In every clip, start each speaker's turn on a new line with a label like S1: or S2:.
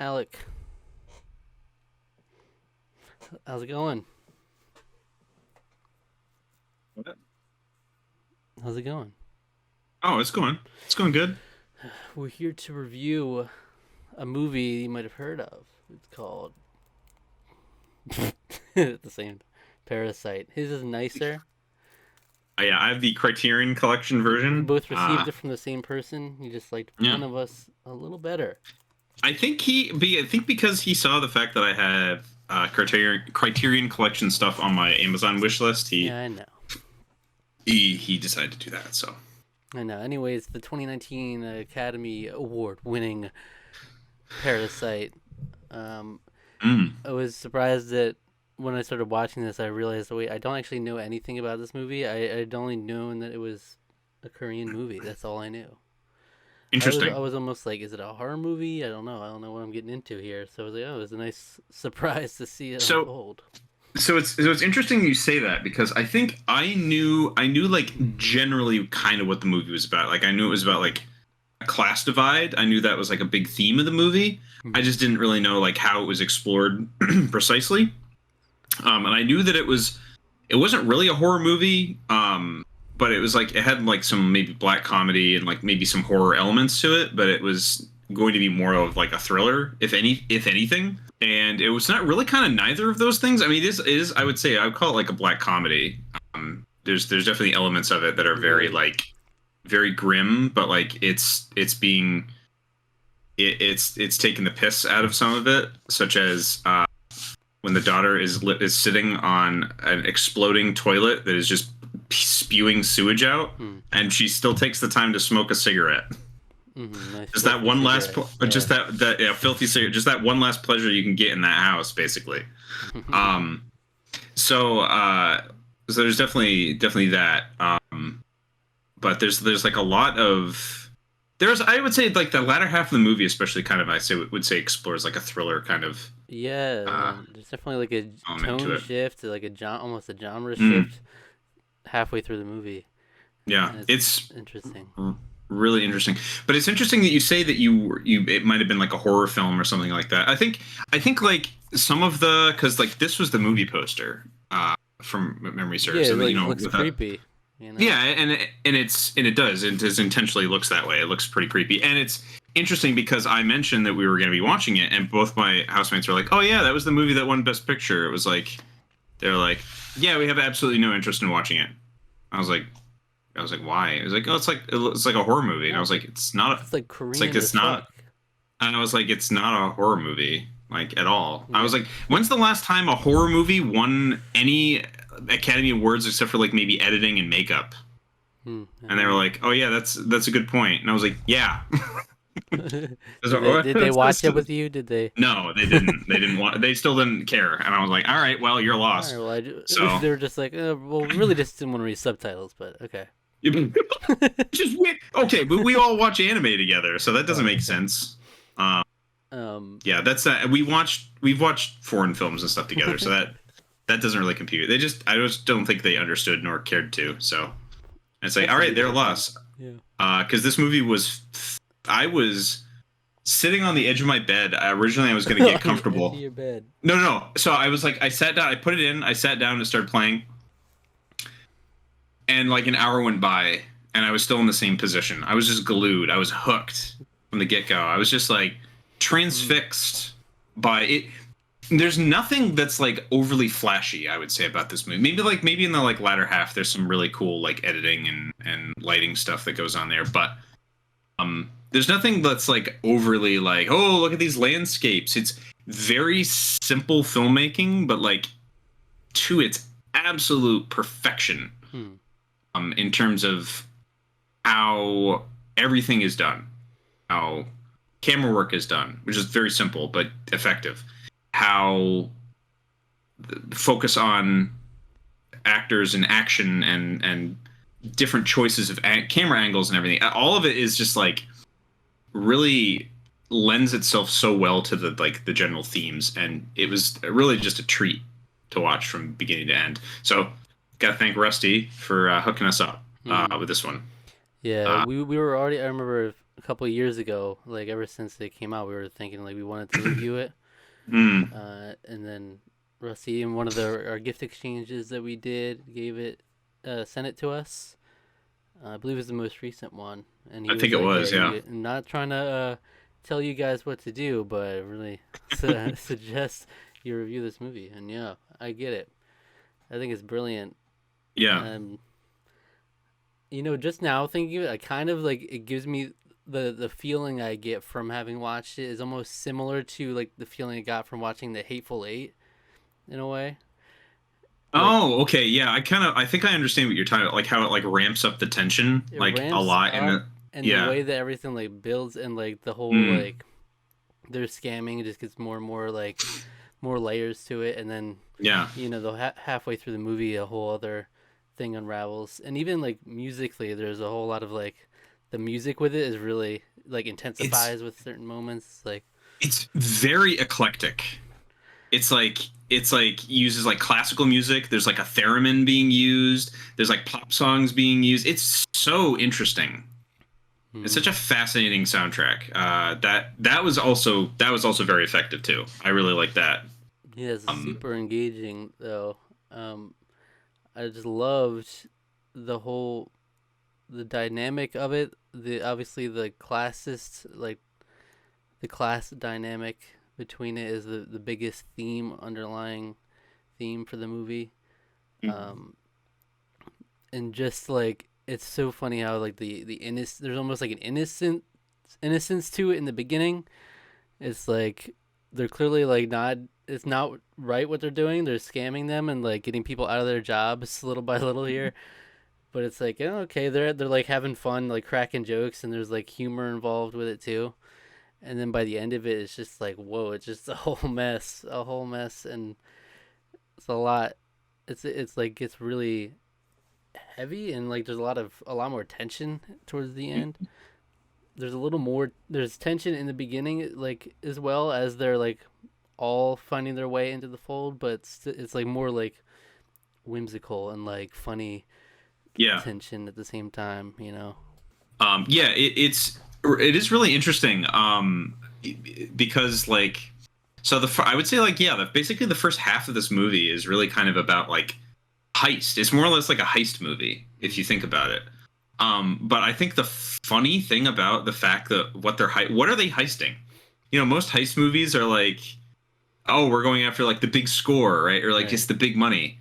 S1: Alec, how's it going?
S2: What?
S1: How's it going?
S2: Oh, it's going. It's going good.
S1: We're here to review a movie you might have heard of. It's called the same Parasite. His is nicer.
S2: Yeah, I have the Criterion Collection
S1: We
S2: version.
S1: both received it from the same person. He just liked
S2: Yeah,
S1: one of us a little better.
S2: I think because he saw the fact that I have Criterion Collection stuff on my Amazon wish list,
S1: Yeah, I know.
S2: he decided to do that. So
S1: I know. Anyways, the 2019 Academy Award winning Parasite. Um,
S2: mm.
S1: I was surprised that when I started watching this, I realized, wait, I don't actually know anything about this movie. I'd only known that it was a Korean movie. That's all I knew. I
S2: Interesting.
S1: was almost like, is it a horror movie? I don't know. I don't know what I'm getting into here. So I was like, oh, it was a nice surprise to see it
S2: So
S1: unfold.
S2: it's interesting you say that because I think I knew like generally kind of what the movie was about. Like I knew it was about like a class divide. I knew that was like a big theme of the movie. I
S1: Hmm.
S2: just didn't really know like how it was explored precisely. And I knew that it wasn't really a horror movie, but it was like it had like some maybe black comedy and like maybe some horror elements to it, but it was going to be more of like a thriller, if anything. And it was not really kind of neither of those things. I mean, it is I would say I would call it like a black comedy. There's definitely elements of it that are very
S1: Right.
S2: like very grim, but like it's taking the piss out of some of it, such as when the daughter is sitting on an exploding toilet that is just spewing sewage out,
S1: Hmm.
S2: and she still takes the time to smoke a cigarette.
S1: Mm-hmm. Nice
S2: Just that
S1: filthy
S2: one last,
S1: cigarette. Yeah.
S2: just that yeah, filthy cigarette, just that one last pleasure you can get in that house, basically. Um, so so there's definitely that. But there's like a lot of there's I would say like the latter half of the movie, especially kind of I say would say explores like a thriller kind of
S1: Yeah,
S2: uh,
S1: there's definitely like a
S2: element to
S1: tone
S2: it.
S1: shift, like almost a genre
S2: Mm,
S1: shift halfway through the movie,
S2: yeah,
S1: and it's
S2: it's
S1: interesting.
S2: really interesting. But it's interesting that you say that you it might have been like a horror film or something like that. I think like some of the because like this was the movie poster from memory
S1: Yeah,
S2: serves,
S1: it
S2: and
S1: like
S2: you know
S1: looks
S2: with that.
S1: creepy, you know.
S2: Yeah, and it does. It just intentionally looks that way. It looks pretty creepy, and it's interesting because I mentioned that we were going to be watching it, and both my housemates were like, "Oh yeah, that was the movie that won Best Picture." It was like they're like, "Yeah, we have absolutely no interest in watching it." I was like, "Why?" It was like, "Oh, it's like a horror movie," and I
S1: No,
S2: was like, "It's not.
S1: it's like
S2: It's like
S1: Korean
S2: it's
S1: as fuck.
S2: not." And I was like, "It's not a horror movie." Like at all. I
S1: Yeah.
S2: was like, when's the last time a horror movie won any Academy Awards except for like maybe editing and makeup?
S1: I
S2: And they were
S1: don't
S2: like, "Oh yeah, that's a good point." And I was like, "Yeah."
S1: know. Did they watch it
S2: That's-
S1: with you? Did they?
S2: no, they didn't. They didn't want. They still didn't care. And I was like, "All right, well, you're
S1: All right.
S2: lost."
S1: Well,
S2: So
S1: they were just like, well, we really just didn't want to read subtitles, but okay.
S2: just wait. Okay, but we all watch anime together, so that doesn't
S1: Oh,
S2: make
S1: okay.
S2: sense. Um,
S1: Um.
S2: yeah, that's we've watched foreign films and stuff together, so that doesn't really compute. I just don't think they understood nor cared to. So it's like,
S1: That's
S2: all right, they're
S1: interesting.
S2: lost.
S1: Yeah.
S2: Because this movie was, I was sitting on the edge of my bed. Originally, I was going to get
S1: On the edge of
S2: comfortable.
S1: your bed.
S2: No, no, no. So I was like, I sat down, I put it in, I sat down and started playing, and like an hour went by, and I was still in the same position. I was just glued. I was hooked from the get go. I was just like
S1: Mm.
S2: transfixed by it. There's nothing that's like overly flashy, I would say, about this movie. Maybe in the like latter half, there's some really cool like editing and lighting stuff that goes on there, but there's nothing that's like overly like, oh, look at these landscapes. It's very simple filmmaking, but like to its absolute perfection
S1: Hmm.
S2: in terms of how everything is done, how camera work is done, which is very simple but effective. How the focus on actors and action and different choices of camera angles and everything. All of it is just like really lends itself so well to the general themes, and it was really just a treat to watch from beginning to end. So, gotta thank Rusty for hooking us up
S1: Hmm.
S2: with this one.
S1: Yeah,
S2: Uh,
S1: we were already. I remember a couple of years ago. Like ever since they came out, we were thinking like we wanted to review it.
S2: Mm.
S1: And then Rusty, in one of our gift exchanges that we did, sent it to us. I believe it was the most recent one, and he
S2: I think
S1: was
S2: it
S1: like, "Yeah,
S2: was, yeah.
S1: you not trying to tell you guys what to do, but I really suggest you review this movie." And yeah, I get it. I think it's brilliant.
S2: Yeah.
S1: Um, just now thinking of it, I kind of like it gives me the feeling I get from having watched it is almost similar to like the feeling I got from watching The Hateful Eight in a way. Like
S2: Oh, okay. Yeah, I think I understand what you're talking about, like how it like ramps up the tension
S1: it
S2: like a
S1: ramps
S2: lot in
S1: up,
S2: the
S1: and the
S2: yeah.
S1: way that everything like builds and like the whole
S2: Mm.
S1: like they're scamming, it just gets more and more like more layers to it, and then
S2: Yeah.
S1: halfway through the movie a whole other thing unravels, and even like musically there's a whole lot of like the music with it is really like
S2: It's
S1: intensifies with certain moments like
S2: it's very eclectic. It's like uses like classical music. There's like a theremin being used. There's like pop songs being used. It's so interesting. It's
S1: mm,
S2: such a fascinating soundtrack. That was also very effective too. I really like that.
S1: yeah, it's
S2: Um,
S1: super engaging though. um I just loved the whole the dynamic of it, the obviously the classist like the class dynamic between it is the biggest underlying theme for the movie. Um, and just like it's so funny how like the innocent there's almost like an innocence to it in the beginning. It's like they're clearly like not it's not right what they're doing. They're scamming them and like getting people out of their jobs little by little here. But it's like, oh, okay, they're like having fun, like cracking jokes, and there's like humor involved with it too. And then by the end of it, it's just like, whoa, it's just a whole mess, and it's a lot. It's like it's really heavy, and like there's a lot more tension towards the end. There's a little more. There's tension in the beginning, like as well as they're like all finding their way into the fold, but it's like more like whimsical and like funny
S2: yeah.
S1: tension at the same time.
S2: Yeah, it is really interesting because like so I would say like yeah, basically the first half of this movie is really kind of about like heist. It's more or less like a heist movie if you think about it. But I think the funny thing about the fact that what are they heisting? Most heist movies are like, oh, we're going after like the big score, right? Or like
S1: Right.
S2: just the big money.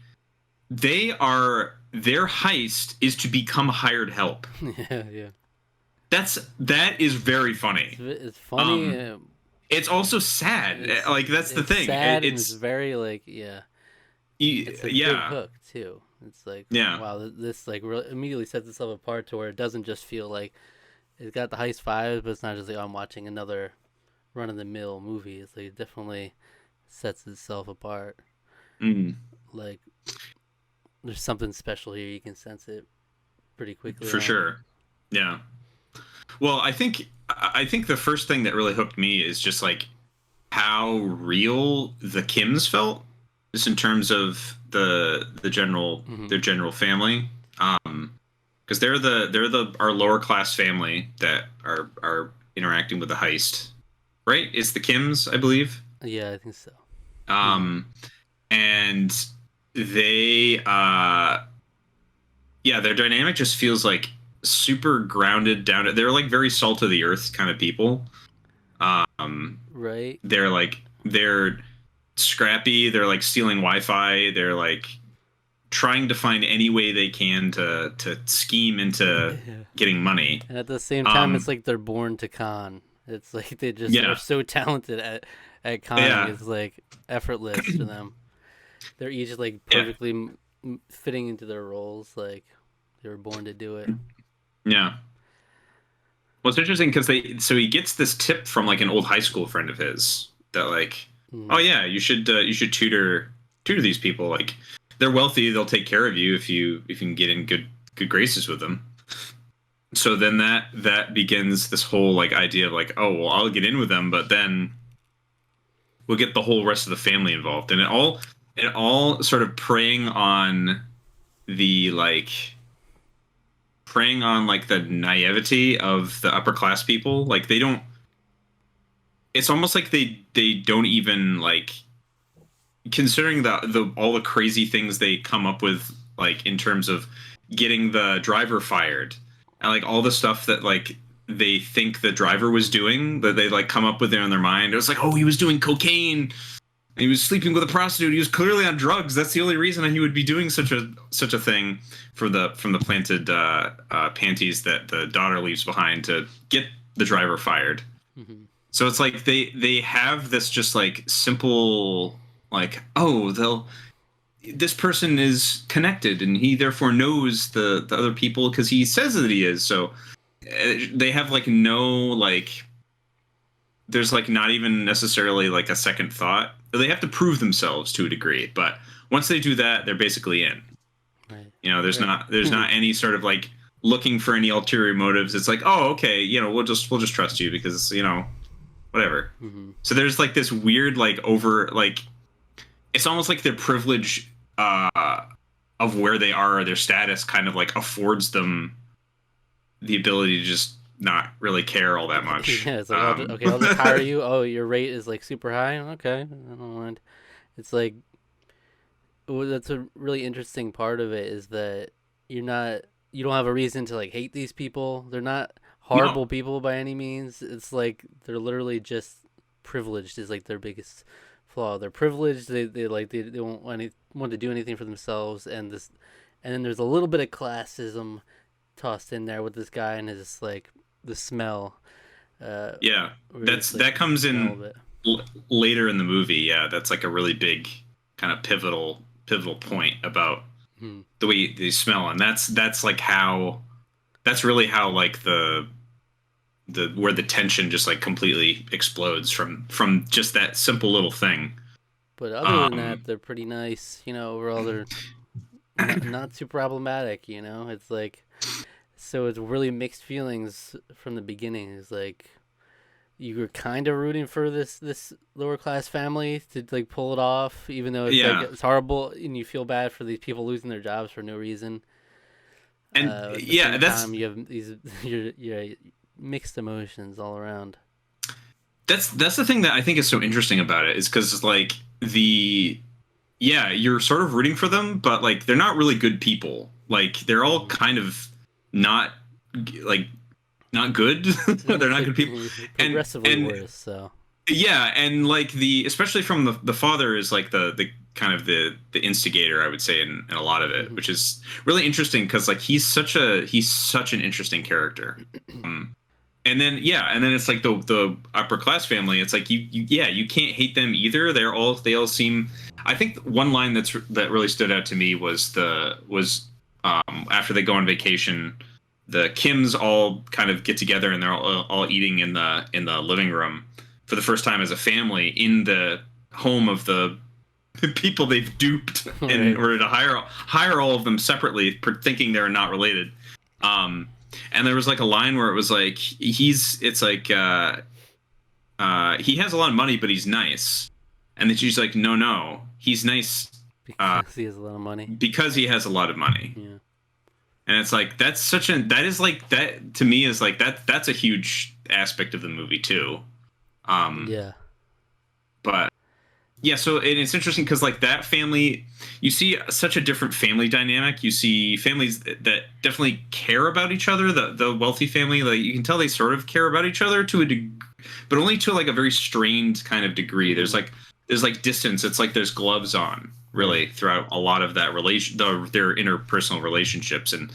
S2: Their heist is to become hired help.
S1: Yeah, yeah.
S2: That is very funny.
S1: It's funny.
S2: Um, it's also sad. Like that's the
S1: It's
S2: thing.
S1: sad and it's very like yeah. It's a good
S2: Yeah,
S1: hook too. It's like
S2: yeah,
S1: wow, this like really immediately sets itself apart to where it doesn't just feel like it's got the heist vibes, but it's not just like oh, I'm watching another run of the mill movie. It's like it definitely sets itself apart.
S2: mm,
S1: Like there's something special here. You can sense it pretty quickly
S2: for
S1: on.
S2: sure. Yeah. Well, I think the first thing that really hooked me is just like how real the Kims felt, just in terms of
S1: Mm-hmm.
S2: their general family. Because they're the our lower class family that are interacting with the heist, right? It's the Kims, I believe.
S1: Yeah, I think so. Mm-hmm.
S2: Um, and they yeah, their dynamic just feels like super grounded down to, they're like very salt of the earth kind of people. um
S1: Right.
S2: they're scrappy, they're like stealing wi-fi, they're like trying to find any way they can to scheme into
S1: Yeah.
S2: getting money.
S1: And at the same time, it's
S2: um
S1: like they're born to con. It's like they just are
S2: yeah,
S1: so talented at conning.
S2: yeah,
S1: It's like effortless to them. They're each like
S2: yeah,
S1: perfectly fitting into their roles. Like they were born to do it.
S2: yeah. Well, it's interesting because he gets this tip from like an old high school friend of his that like, oh
S1: Mm.
S2: yeah, you should tutor these people. Like they're wealthy, they'll take care of you if you can get in good graces with them. So then that begins this whole like idea of like, oh well, I'll get in with them, but then we'll get the whole rest of the family involved, and it all sort of preying on the like preying on like the naivety of the upper class people. Like they don't. It's almost like they don't even like considering the all the crazy things they come up with, like in terms of getting the driver fired and like all the stuff that like they think the driver was doing, that they like come up with there in their mind. It was like, oh, he was doing cocaine, he was sleeping with a prostitute, he was clearly on drugs, that's the only reason he would be doing such a thing, for the from the planted panties that the daughter leaves behind to get the driver fired.
S1: Mm-hmm.
S2: So it's like they have this just like simple, like, oh, they'll this person is connected and he therefore knows the other people because he says that he is. So they have like no like, there's like not even necessarily like a second thought. They have to prove themselves to a degree, but once they do that, they're basically in.
S1: Right.
S2: You know, there's
S1: Right.
S2: not any sort of like looking for any ulterior motives. It's like, oh, okay, you know, we'll just trust you because, you know, whatever.
S1: Mm-hmm.
S2: So there's like this weird like over like, it's almost like their privilege of where they are, or their status kind of like affords them the ability to just not really care all that much.
S1: Yeah, it's like, I'll just hire you. Oh, your rate is like super high. Okay, I don't mind. It's like, that's a really interesting part of it, is that you don't have a reason to like hate these people. They're not horrible
S2: No.
S1: people by any means. It's like they're literally just privileged is like their biggest flaw. They're privileged. They don't want to do anything for themselves, and then there's a little bit of classism tossed in there with this guy and his like the smell.
S2: Yeah,
S1: It's like
S2: that comes
S1: smell of
S2: in
S1: it.
S2: later in the movie. Yeah, that's like a really big kind of pivotal point about
S1: Hmm.
S2: the way they smell, and that's like how, that's really how like the where the tension just like completely explodes from just that simple little thing.
S1: But other than that,
S2: Um,
S1: they're pretty nice. Overall, they're not too problematic. It's like, so it's really mixed feelings from the beginning. It's like you were kind of rooting for this lower class family to like pull it off, even though it's like
S2: yeah,
S1: it's horrible and you feel bad for these people losing their jobs for no reason.
S2: and
S1: At the
S2: yeah,
S1: same
S2: that's
S1: time, you have these your mixed emotions all around.
S2: that's the thing that I think is so interesting about it, is because like the yeah, you're sort of rooting for them, but like they're not really good people. Like they're all
S1: Mm-hmm.
S2: kind of not like not good.
S1: And
S2: They're
S1: it's
S2: not
S1: like
S2: good people.
S1: progressively
S2: And
S1: worse. So
S2: yeah, and like the, especially from the father is like the kind of the instigator, I would say, in a lot of it,
S1: mm-hmm.
S2: which is really interesting because like he's such an interesting character. And then yeah, and then it's like the upper class family. It's like you yeah, you can't hate them either. They all seem. I think one line that really stood out to me was after they go on vacation, the Kims all kind of get together and they're all eating in the living room for the first time as a family in the home of the people they've duped in
S1: Right.
S2: order to hire all of them separately, thinking they're not related. Um, and there was like a line where it was like it's like he has a lot of money, but he's nice. And then she's like, no, he's nice
S1: Because he has a lot of money.
S2: because he has a lot of money.
S1: Yeah.
S2: And it's like that is like, that to me is like that's a huge aspect of the movie too. Um,
S1: Yeah.
S2: but yeah, so and it's interesting because like that family, you see such a different family dynamic. You see families that definitely care about each other. The wealthy family, like you can tell they sort of care about each other to a but only to like a very strained kind of degree.
S1: Mm-hmm.
S2: There's like distance. It's like there's gloves on
S1: Right.
S2: really throughout a lot of that their interpersonal relationships, and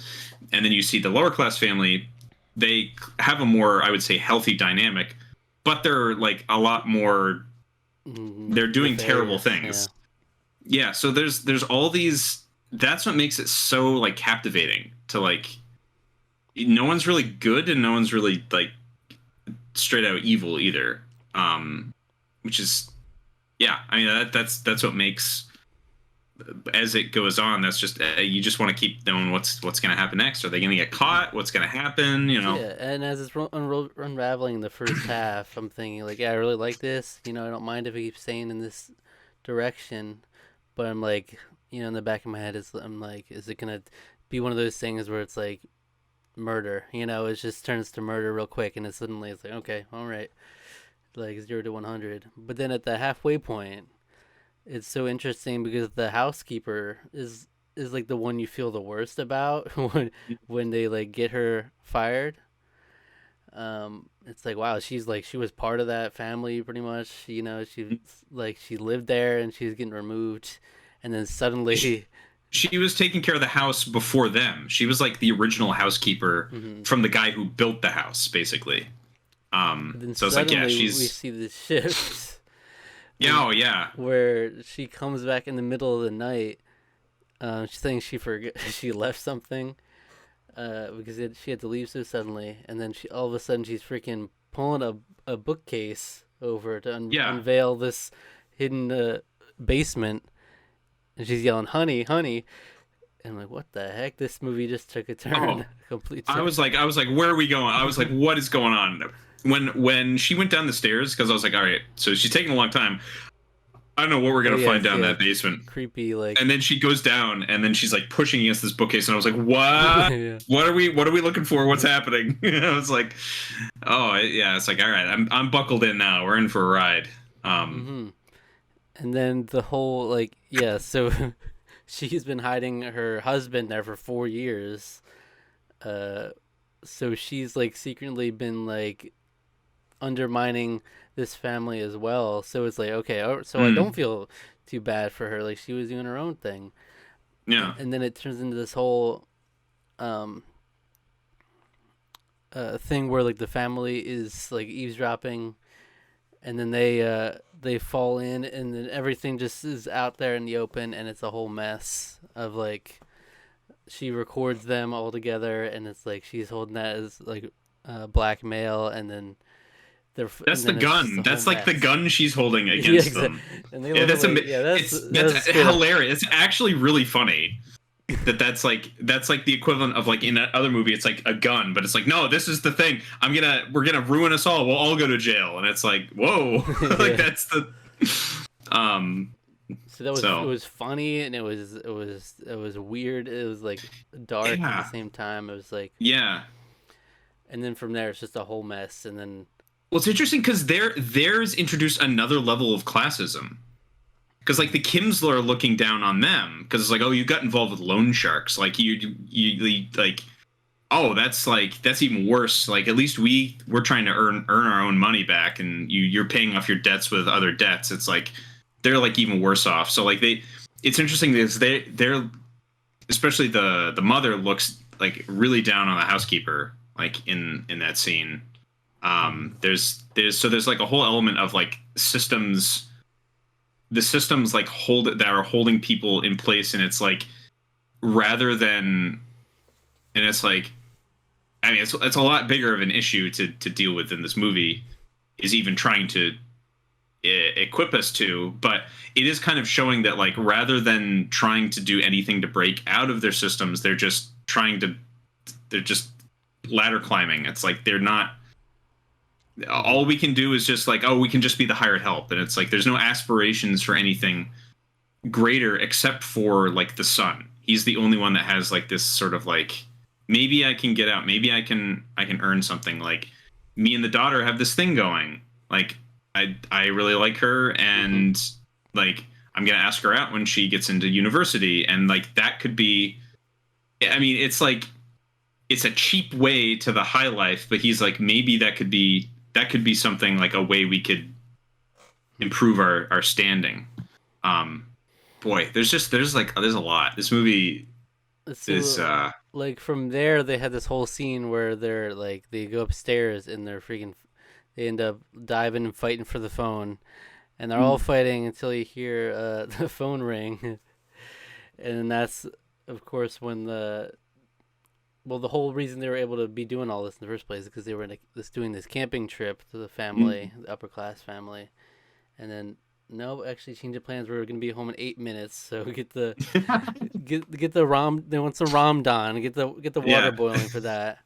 S2: then you see the lower class family. They have a more, I would say, healthy dynamic, but they're like a lot more, they're doing terrible
S1: Nefarious. Yeah.
S2: things. Yeah, so there's all these, that's what makes it so like captivating to like, no one's really good and no one's really like straight out evil either. Which is, yeah, I mean that's what makes, as it goes on, that's just you just want to keep knowing what's going to happen next. Are they going to get caught? What's going to happen, you know?
S1: Yeah, and as it's unraveling the first half, I'm thinking like, yeah, I really like this. I don't mind if it keeps staying in this direction, but I'm like, in the back of my head, I'm like, is it gonna be one of those things where it's like, murder. You know, it just turns to murder real quick, and it's like, okay, all right, like 0 to 100. But then at the halfway point, it's so interesting because the housekeeper is like the one you feel the worst about when they like get her fired. It's like, wow, she's like, she was part of that family pretty much. You know, she lived there and she's getting removed, and then
S2: She,
S1: suddenly,
S2: she was taking care of the house before them. She was like the original housekeeper
S1: mhm.
S2: from the guy who built the house, basically.
S1: Then
S2: So it's like, yeah,
S1: suddenly we
S2: she's
S1: see the shift
S2: yeah, oh yeah,
S1: where she comes back in the middle of the night. She's saying she forget she left something, because she had to leave so suddenly, and then she all of a sudden she's freaking pulling a bookcase over to
S2: yeah.
S1: unveil this hidden basement, and she's yelling, "Honey, honey!" And I'm like, "What the heck? This movie just took a turn,
S2: Oh,
S1: a complete
S2: I
S1: turn."
S2: was like, where are we going? I was like, what is going on? When she went down the stairs, because I was like, all right, so she's taking a long time. I don't know what we're
S1: Oh
S2: gonna
S1: yeah,
S2: find down
S1: yeah,
S2: that basement.
S1: creepy like.
S2: And then she goes down, and then she's like pushing against this bookcase, and I was like, what?
S1: Yeah.
S2: What are we looking for? What's happening? I was like, oh yeah, it's like, all right, I'm buckled in now. We're in for a ride.
S1: Mm-hmm. And then the whole like, yeah, so she's been hiding her husband there for 4 years. Uh, so she's like secretly been like undermining this family as well. So it's like, okay, so I don't
S2: mm,
S1: feel too bad for her. Like she was doing her own thing,
S2: yeah.
S1: and then it turns into this whole um thing where like the family is like eavesdropping, and then they fall in, and then everything just is out there in the open, and it's a whole mess of like she records them all together, and it's like she's holding that as like blackmail, and then
S2: That's
S1: and
S2: the
S1: then it's just
S2: gun.
S1: a whole
S2: That's like the
S1: mess.
S2: gun she's holding
S1: Yeah,
S2: against
S1: exactly.
S2: them.
S1: And they
S2: Yeah,
S1: literally, yeah,
S2: that's
S1: that's straight up.
S2: hilarious. It's actually really funny that's like the equivalent of like in that other movie. It's like a gun, but it's like no, this is the thing. We're gonna ruin us all. We'll all go to jail, and it's like whoa, like
S1: Yeah.
S2: that's the um.
S1: So that was it
S2: So
S1: was funny, and it was weird. It was like dark at the
S2: yeah,
S1: same time. It was like,
S2: yeah.
S1: and then from there it's just a whole mess, and then
S2: Well, it's interesting because there's introduced another level of classism. Because like the Kims are looking down on them because it's like, oh, you got involved with loan sharks, like you like, oh, that's even worse. Like at least we're trying to earn our own money back, and you're paying off your debts with other debts. It's like they're like even worse off. So like it's interesting because they're especially the mother looks like really down on the housekeeper like in that scene. There's like a whole element of like systems the systems like hold that are holding people in place, and it's like rather than and it's like I mean it's a lot bigger of an issue to deal with than this movie is even trying to equip us to, but it is kind of showing that like rather than trying to do anything to break out of their systems, they're just ladder climbing. It's like they're not all we can do is just like, oh, we can just be the hired help, and it's like there's no aspirations for anything greater except for like the son. He's the only one that has like this sort of like maybe I can get out, maybe I can earn something. Like me and the daughter have this thing going. Like I really like her,
S1: mm-hmm.
S2: and like I'm gonna ask her out when she gets into university, and like that could be. I mean, it's like it's a cheap way to the high life, but he's like maybe that could be something like a way we could improve our standing. Um, boy, there's a lot. This movie is
S1: so like from there they had this whole scene where they're like they go upstairs and they end up diving and fighting for the phone, and they're all fighting until you hear the phone ring, and that's of course when the whole reason they were able to be doing all this in the first place is because they were doing this camping trip to the family, the upper class family, and then no, actually change of plans. We're gonna be home in 8 minutes, so get the ram. They want some ramdan. Get the water
S2: yeah.
S1: boiling for that.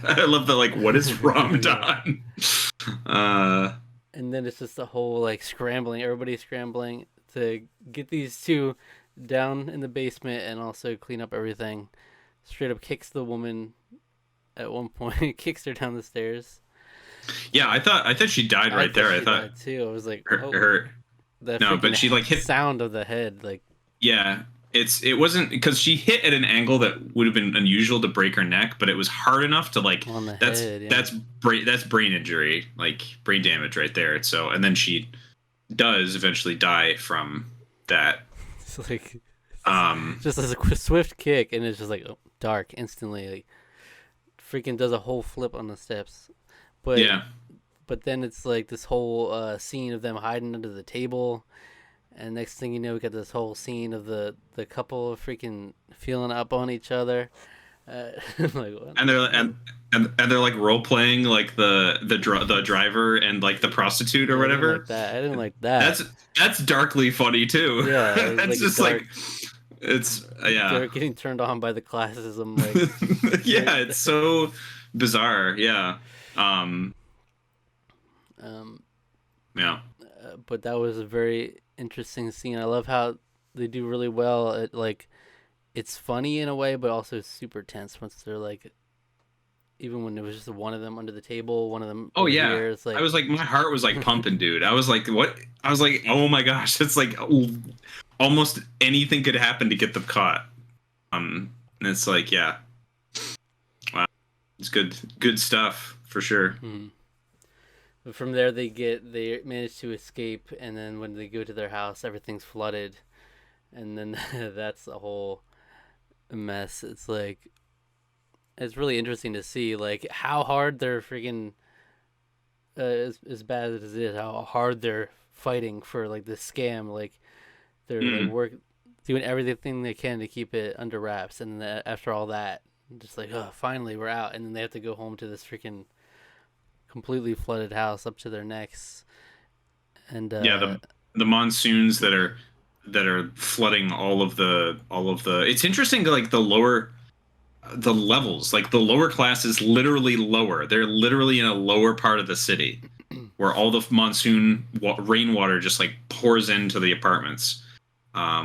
S2: I love that. Like, what is
S1: Yeah.
S2: Ramadan? uh,
S1: And then it's just the whole like scrambling. Everybody's scrambling to get these two down in the basement and also clean up everything. Straight up kicks the woman at one point kicks her down the stairs.
S2: Yeah, I thought she died
S1: I
S2: right
S1: thought
S2: there. I
S1: she
S2: thought
S1: died too. I was like,
S2: her,
S1: oh,
S2: her
S1: that
S2: no,
S1: freaking
S2: but she like hit.
S1: sound of the head, like
S2: Yeah, it wasn't because she hit at an angle that would have been unusual to break her neck, but it was hard enough to like
S1: on the
S2: that's
S1: head. Yeah,
S2: that's that's brain injury, like brain damage right there. So and then she does eventually die from that.
S1: it's like
S2: Um,
S1: just as a swift kick, and it's just like oh, dark instantly. Like freaking does a whole flip on the steps, but
S2: yeah,
S1: then it's like this whole scene of them hiding under the table. And next thing you know, we got this whole scene of the couple freaking feeling up on each other. Like what?
S2: and they're like role playing like the driver and like the prostitute or
S1: Yeah, I didn't
S2: whatever.
S1: like that. I didn't like that.
S2: That's that's darkly funny too.
S1: Yeah, it was
S2: That's
S1: like
S2: just
S1: dark.
S2: like it's yeah.
S1: They're getting turned on by the classism. Like,
S2: Yeah, it's so bizarre. Yeah. Um,
S1: um,
S2: yeah.
S1: but that was a very interesting scene. I love how they do really well at like, it's funny in a way, but also super tense once they're like, even when it was just one of them under the table, one of them
S2: Oh
S1: over
S2: yeah.
S1: here. It's like
S2: I was like, my heart was like pumping, dude. I was like, what? I was like, oh my gosh, it's like almost anything could happen to get them caught. And it's like, yeah, wow, it's good stuff for sure.
S1: mhm. But from there, they manage to escape, and then when they go to their house, everything's flooded, and then that's a whole mess. It's like it's really interesting to see like how hard they're freaking as bad as it is, how hard they're fighting for like this scam. Like they're like
S2: Mm.
S1: work doing everything they can to keep it under wraps, and then after all that, just like oh, finally we're out, and then they have to go home to this freaking completely flooded house up to their necks, and
S2: Yeah, the monsoons that are flooding all of the. It's interesting, like the levels, like the lower class is literally lower. They're literally in a lower part of the city where all the monsoon rainwater just like pours into the apartments,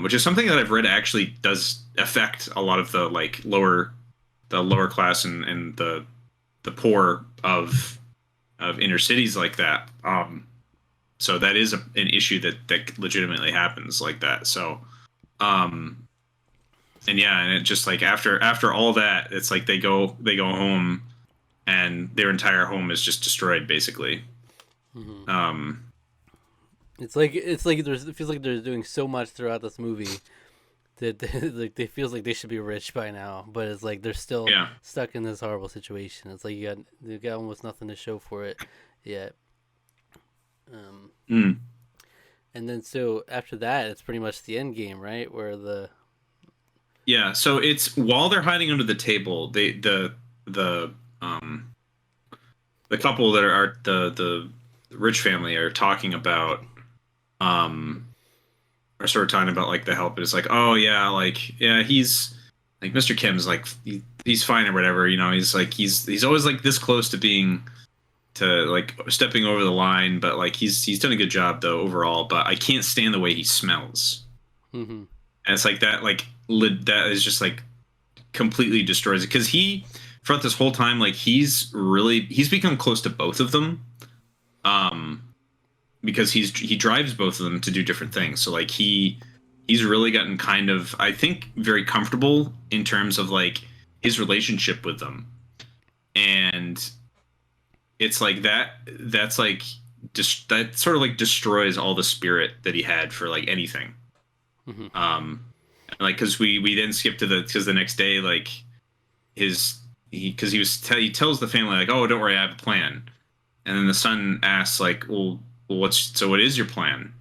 S2: which is something that I've read actually does affect a lot of the lower class and the poor of inner cities like that. So that is an issue that legitimately happens like that. So, and yeah, and it just like after all that, it's like they go home, and their entire home is just destroyed basically.
S1: Mhm.
S2: Um,
S1: it's like there's it feels like they're doing so much throughout this movie that like they feels like they should be rich by now, but it's like they're still
S2: yeah,
S1: stuck in this horrible situation. It's like you got almost nothing to show for it yet. Um,
S2: mm.
S1: and then so after that, it's pretty much the end game, right? Where
S2: Yeah. So it's while they're hiding under the table, the um the couple that are the rich family are talking about um are sort of talking about like the help. And it's like, oh yeah, like yeah, he's like Mr. Kim's like he's fine or whatever. You know, he's like he's always like this close to being to like stepping over the line, but like he's done a good job though overall. But I can't stand the way he smells.
S1: mm-hmm.
S2: And it's like that like that is just like completely destroys it because he throughout this whole time like he's become close to both of them. Um, because he drives both of them to do different things. So like he's really gotten kind of I think very comfortable in terms of like his relationship with them, and it's like that's like just that sort of like destroys all the spirit that he had for like anything.
S1: Mm-hmm.
S2: Like because we then skip to the next day like he tells the family like, oh, don't worry, I have a plan. And then the son asks like, well, what is your plan?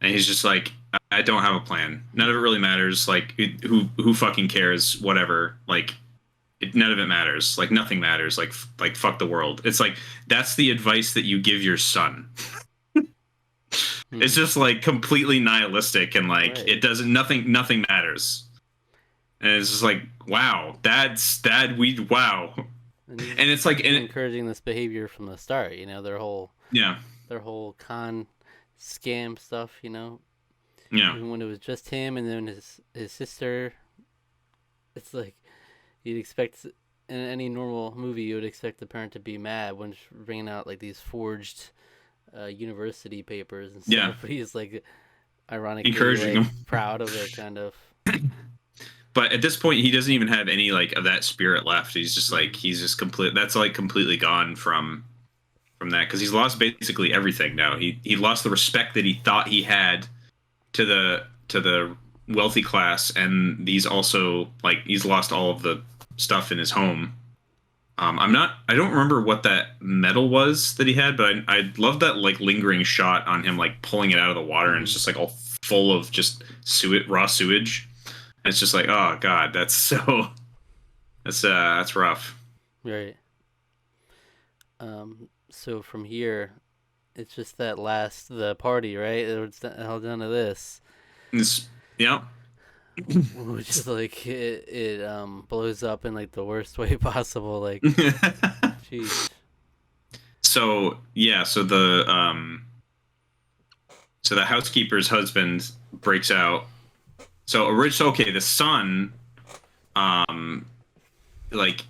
S2: And he's just like, I don't have a plan. None of it really matters. Like who fucking cares? Whatever. Like none of it matters. Like nothing matters. Like fuck the world. It's like that's the advice that you give your son.
S1: Mm-hmm.
S2: It's just like completely nihilistic and like
S1: Right.
S2: it doesn't nothing matters. And it's just like wow, wow.
S1: And he's
S2: And it's like
S1: encouraging this behavior from the start. You know,
S2: yeah,
S1: their whole con scam stuff. You know,
S2: yeah.
S1: even when it was just him and then his sister. It's like you'd expect in any normal movie, you would expect the parent to be mad when she's bringing out like these forged university papers and
S2: Yeah,
S1: stuff. But he's like, ironically,
S2: encouraging
S1: like
S2: him.
S1: proud of it, kind of.
S2: But at this point, he doesn't even have any like of that spirit left. He's just like
S1: Mm-hmm.
S2: he's just complete. That's like completely gone from that because he's lost basically everything now. He lost the respect that he thought he had to the wealthy class, and he's also like he's lost all of the stuff in his home. I don't remember what that medal was that he had, but I love that like lingering shot on him like pulling it out of the water, and it's
S1: Mm-hmm.
S2: just like all full of just raw sewage. And it's just like, oh god, that's so that's rough.
S1: Right. So from here, it's just that last the party, right? It's held down to this,
S2: It's, yeah.
S1: which is like it blows up in like the worst way possible. Like, jeez.
S2: So yeah, so the housekeeper's husband breaks out. So okay, the son um like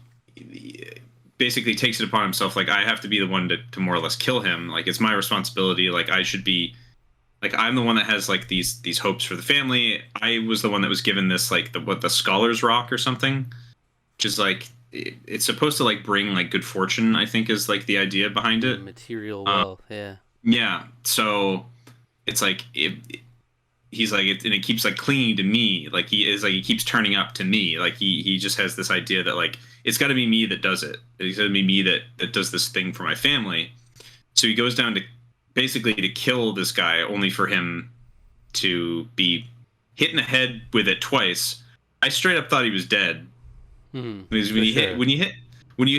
S2: basically takes it upon himself like I have to be the one to more or less kill him. Like it's my responsibility. Like I should be like I'm the one that has like these hopes for the family. I was the one that was given this like the scholar's rock or something, which is like it's supposed to like bring like good fortune. I think is like the idea behind
S1: Yeah,
S2: it.
S1: material
S2: Um,
S1: wealth. Yeah.
S2: yeah, so it's like he's like and it keeps like clinging to me. Like he is like he keeps turning up to me. Like he just has this idea that like it's got to be me that does it. It's got to be me that does this thing for my family. So he goes down to basically to kill this guy, only for him to be hit in the head with it twice. I straight up thought he was dead. Because
S1: For sure.
S2: when you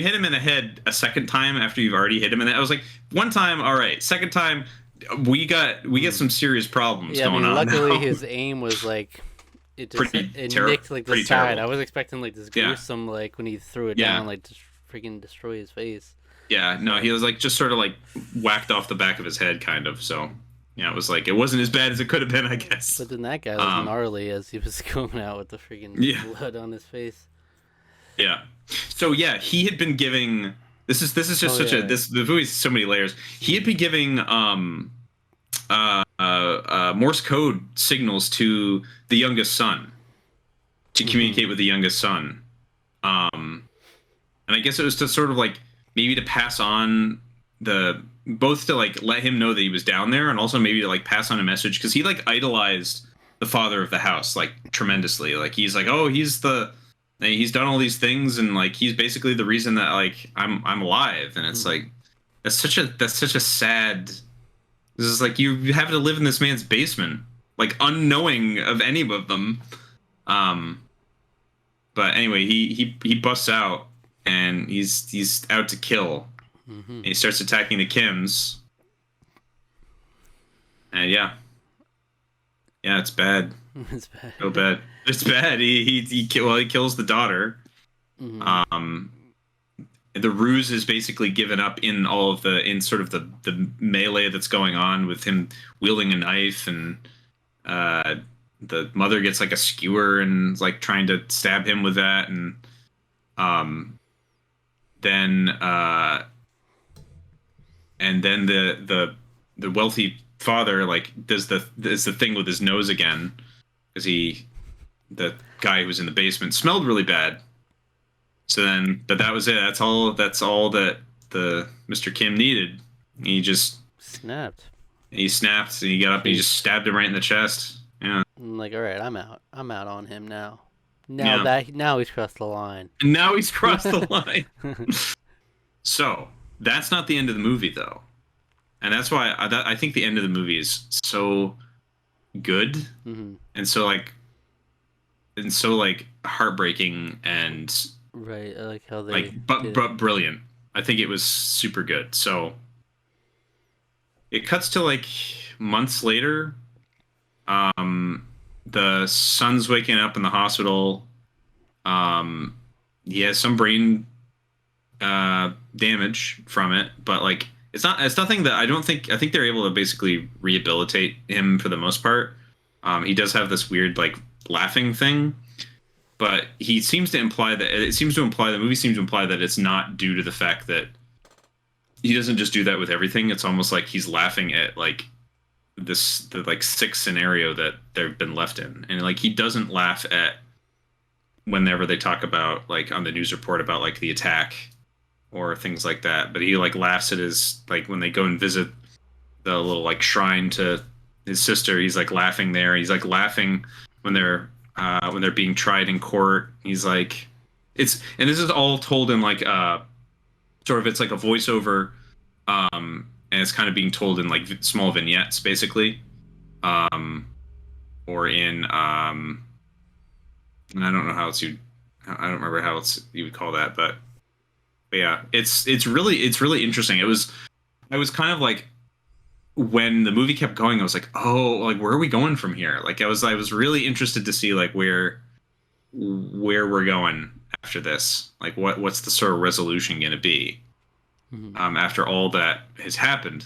S2: hit him in the head a second time after you've already hit him in the, I was like, one time, all right, second time, we got
S1: Mm.
S2: some serious problems
S1: Yeah, I
S2: going
S1: mean,
S2: on
S1: luckily
S2: now.
S1: his aim was like it just
S2: Pretty
S1: it
S2: terrible,
S1: nicked like the
S2: pretty
S1: side.
S2: terrible.
S1: I was expecting like this
S2: Yeah,
S1: gruesome like when he threw it
S2: yeah,
S1: down like just freaking destroy his face.
S2: yeah. No,
S1: So,
S2: he was like just sort of like whacked off the back of his head, kind of. So yeah, it was like it wasn't as bad as it could have been, I guess.
S1: but then that guy was
S2: Um,
S1: gnarly as he was going out with the freaking
S2: yeah,
S1: blood on his face.
S2: yeah. So yeah, he had been giving. This is just
S1: Oh
S2: such
S1: yeah,
S2: a
S1: right.
S2: this the movie's so many layers. He had
S1: Mm-hmm.
S2: been giving Morse code signals to the youngest son to
S1: Mm-hmm.
S2: communicate with the youngest son. And I guess it was to sort of like maybe to pass on the both to like let him know that he was down there and also maybe to like pass on a message because he like idolized the father of the house like tremendously. Like he's like, oh, he's done all these things and like he's basically the reason that like I'm alive. And it's
S1: Mm-hmm.
S2: like that's such a sad. This is like you have to live in this man's basement, like unknowing of any of them. Um, but anyway, he busts out and he's out to kill.
S1: Mm-hmm.
S2: And he starts attacking the Kims, and yeah, yeah, it's bad,
S1: It's bad.
S2: real bad. It's bad. He kills the daughter.
S1: Mm-hmm.
S2: Um, the ruse is basically given up in all of in sort of the melee that's going on with him wielding a knife and uh the mother gets like a skewer and is, like trying to stab him with that and um then the wealthy father like does the thing with his nose again because the guy who was in the basement smelled really bad. So then, but that was it. That's all that the Mr. Kim needed. He just
S1: Snapped.
S2: he snapped and he got up and he just
S1: Face.
S2: stabbed him right in the chest. Yeah,
S1: I'm like, all right, I'm out. I'm out on him now.
S2: yeah.
S1: Now he's crossed the line.
S2: And now he's crossed the line. So that's not the end of the movie though, and that's why I think the end of the movie is so good
S1: Mm-hmm.
S2: and so like heartbreaking and
S1: Right. I like how
S2: like
S1: they
S2: but
S1: did it.
S2: but brilliant. I think it was super good. So it cuts to like months later. The son's waking up in the hospital. He has some brain damage from it, but like it's nothing that I think they're able to basically rehabilitate him for the most part. He does have this weird like laughing thing, but he seems to imply that the movie seems to imply that it's not due to the fact that he doesn't just do that with everything. It's almost like he's laughing at like the like sick scenario that they've been left in, and like he doesn't laugh at whenever they talk about like on the news report about like the attack or things like that, but he like laughs at his like when they go and visit the little like shrine to his sister. He's like laughing there. He's like laughing when they're being tried in court. He's like, and this is all told in like sort of it's like a voiceover, and it's kind of being told in like small vignettes basically, or in and I don't know how I don't remember how else you would call that, but yeah, it's really interesting. I was kind of like when the movie kept going, I was like, oh, like where are we going from here? Like I was really interested to see like where we're going after this. Like what's the sort of resolution going to be after all that has happened?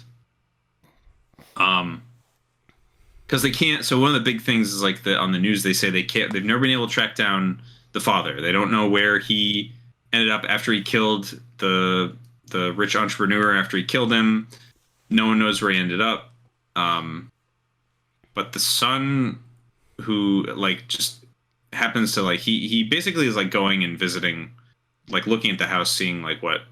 S2: Because they can't. So one of the big things is like on the news they say they can't. They've never been able to track down the father. They don't know where he ended up after he killed the rich entrepreneur. After he killed him, no one knows where he ended up. But the son, who like just happens to like he basically is like going and visiting, like looking at the house, seeing like what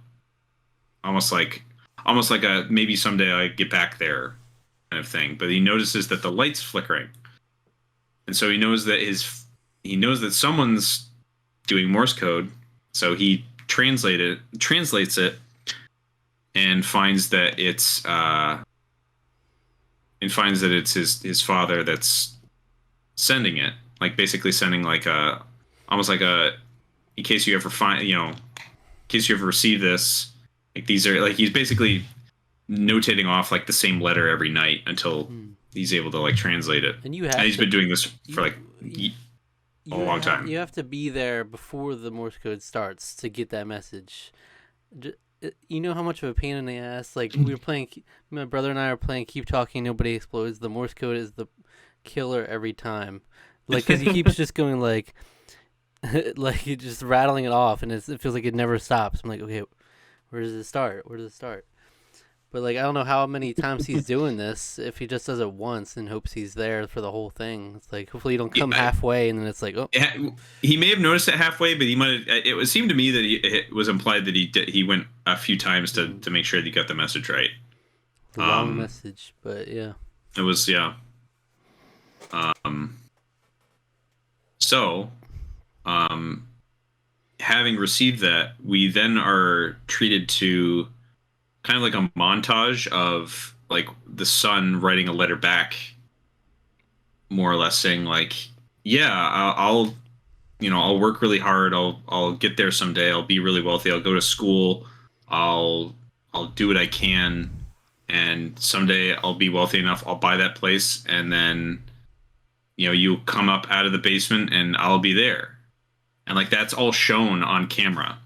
S2: almost like a maybe someday I get back there kind of thing. But he notices that the light's flickering, and so he knows that someone's doing Morse code. So he translates it, and finds that it's his father that's sending it. Like basically sending like almost like in case you ever in case you ever receive this, like these are like he's basically notating off like the same letter every night until he's able to like translate it.
S1: And
S2: he's been doing this for like a long time.
S1: You have to be there before the Morse code starts to get that message. You know how much of a pain in the ass. Like we were playing, my brother and I are playing Keep Talking, Nobody Explodes. The Morse code is the killer every time. Like because he keeps just going like he's just rattling it off, and it feels like it never stops. I'm like, okay, where does it start? But like I don't know how many times he's doing this. If he just does it once and hopes he's there for the whole thing, it's like hopefully you don't come halfway, and then it's like, oh.
S2: He may have noticed it halfway, but he might have. It seemed to me that it was implied that he went a few times to make sure that he got the message right.
S1: The wrong message, but yeah.
S2: It was So, having received that, we then are treated to kind of like a montage of like the son writing a letter back, more or less saying like, yeah, I'll work really hard. I'll get there someday. I'll be really wealthy. I'll go to school. I'll do what I can, and someday I'll be wealthy enough. I'll buy that place, and then you come up out of the basement, and I'll be there. And like that's all shown on camera.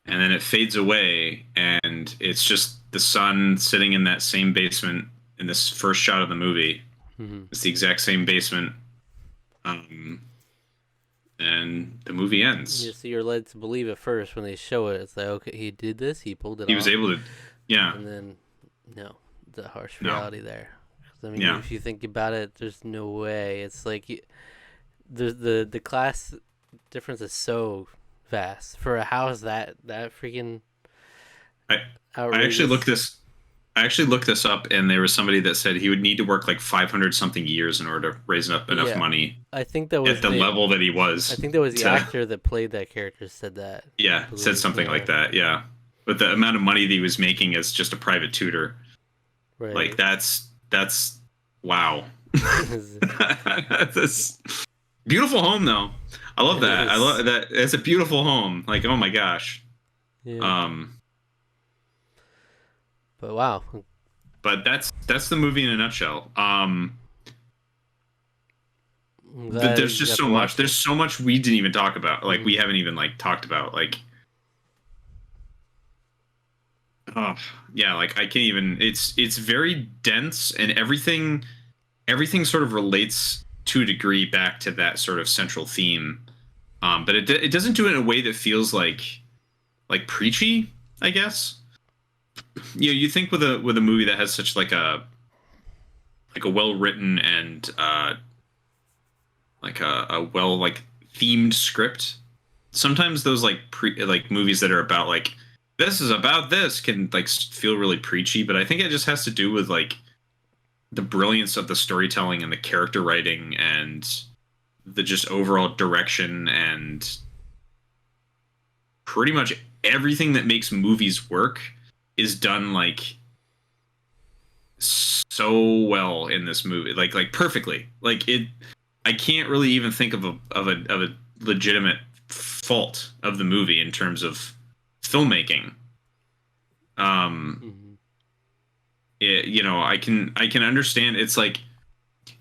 S2: And then it fades away, and it's just the son sitting in that same basement in this first shot of the movie. Mm-hmm. It's the exact same basement. And the movie ends.
S1: Yeah, so you're led to believe at first when they show it. It's like, okay, he did this, he pulled it off.
S2: He was able to, yeah.
S1: And then, no, the harsh reality there. I mean, if you think about it, there's no way. It's like the class difference is so vast for a house that freaking.
S2: I actually looked this up, and there was somebody that said he would need to work like 500 something years in order to raise up enough money.
S1: I think that was
S2: at the level that he was.
S1: I think that was the actor that played that character said that.
S2: Yeah, said something like that. Yeah, but the amount of money that he was making as just a private tutor, right? Like that's wow. That's beautiful home though. I love that. I love that. It's a beautiful home. Like, oh my gosh.
S1: Yeah. But wow.
S2: But that's the movie in a nutshell. There's just so much. There's so much we didn't even talk about. Like we haven't even like talked about. Like, oh yeah. Like I can't even. It's very dense, and everything sort of relates to a degree back to that sort of central theme But it doesn't do it in a way that feels preachy, I guess. You think with a movie that has such like a well written and like a well themed script. Sometimes those like movies that are about like this is about this can like feel really preachy, but I think it just has to do with like the brilliance of the storytelling and the character writing and the just overall direction and pretty much everything that makes movies work is done like so well in this movie, like perfectly. Like it, I can't really even think of a legitimate fault of the movie in terms of filmmaking. Um,
S1: Mm-hmm.
S2: I can understand. It's like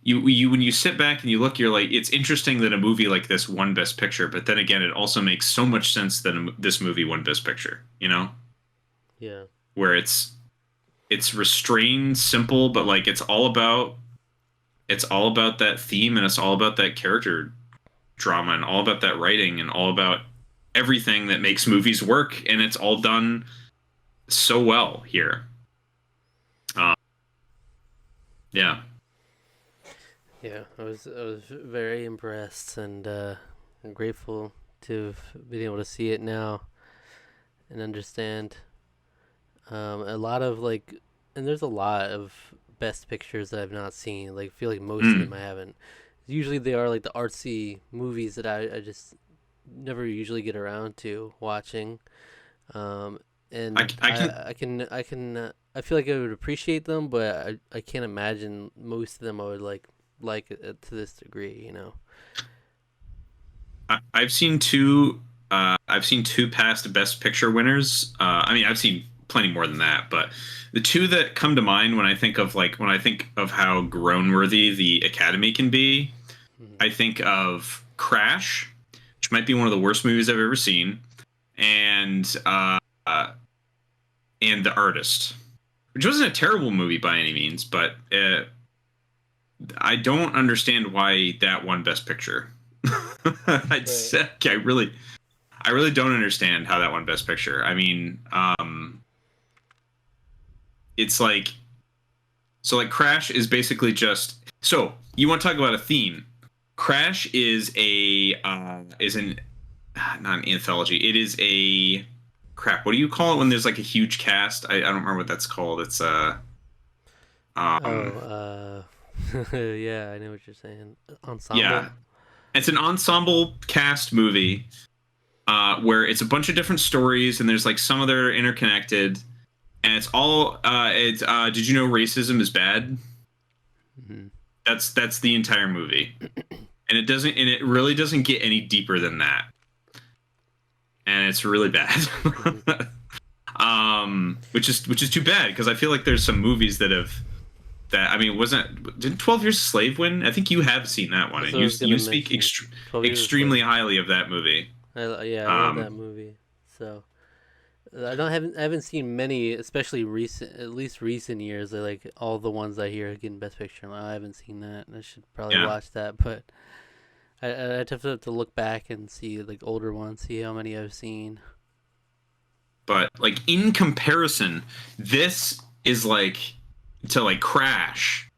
S2: you when you sit back and you look, you're like, it's interesting that a movie like this won Best Picture, but then again, it also makes so much sense that this movie won Best Picture.
S1: Yeah.
S2: Where it's restrained, simple, but like it's all about that theme and it's all about that character drama and all about that writing and all about everything that makes movies work, and it's all done so well here. Um, yeah.
S1: Yeah, I was very impressed and I'm grateful to have been able to see it now and understand a lot of like, and there's a lot of best pictures that I've not seen. Like, feel like most of them
S2: Mm.
S1: I haven't. Usually they are like the artsy movies that I just never usually get around to watching. Um,
S2: I,
S1: and
S2: I can
S1: I feel like I would appreciate them, but I can't imagine most of them I would like it to this degree.
S2: I've seen two. I've seen two past Best Picture winners. I mean, I've seen plenty more than that, but the two that come to mind when I think of how groan-worthy the Academy can be,
S1: Mhm.
S2: I think of Crash, which might be one of the worst movies I've ever seen, and and The Artist, which wasn't a terrible movie by any means, but I don't understand why that won Best Picture.
S1: Right.
S2: I really don't understand how that won Best Picture. I mean, it's like so like Crash is basically just so you want to talk about a theme. Crash is an not an anthology. It is a crap. What do you call it when there's like a huge cast? I don't remember what that's called. It's um
S1: Oh, yeah, I know what you're saying.
S2: yeah,
S1: Ensemble.
S2: it's an ensemble cast movie where it's a bunch of different stories and there's like some of that are interconnected and it's all it's did you know racism is bad?
S1: Hmm.
S2: That's the entire movie. And it really doesn't get any deeper than that. And it's really bad.
S1: Hmm.
S2: Which is too bad because I feel like there's some movies that I mean didn't 12 Years a Slave win? I think you have seen that one
S1: That's
S2: and
S1: what I
S2: you
S1: was gonna
S2: you speak
S1: mention. 12 Years a Slave.
S2: extremely highly of that movie.
S1: Yeah, I love that
S2: Um
S1: movie. So I haven't seen many, especially recent, at least recent years. Like all the ones I hear getting Best Picture. I haven't seen that. I should probably
S2: yeah.
S1: watch that, but I'd have to look back and see like older ones, see how many I've seen.
S2: But like in comparison, this is like to like Crash.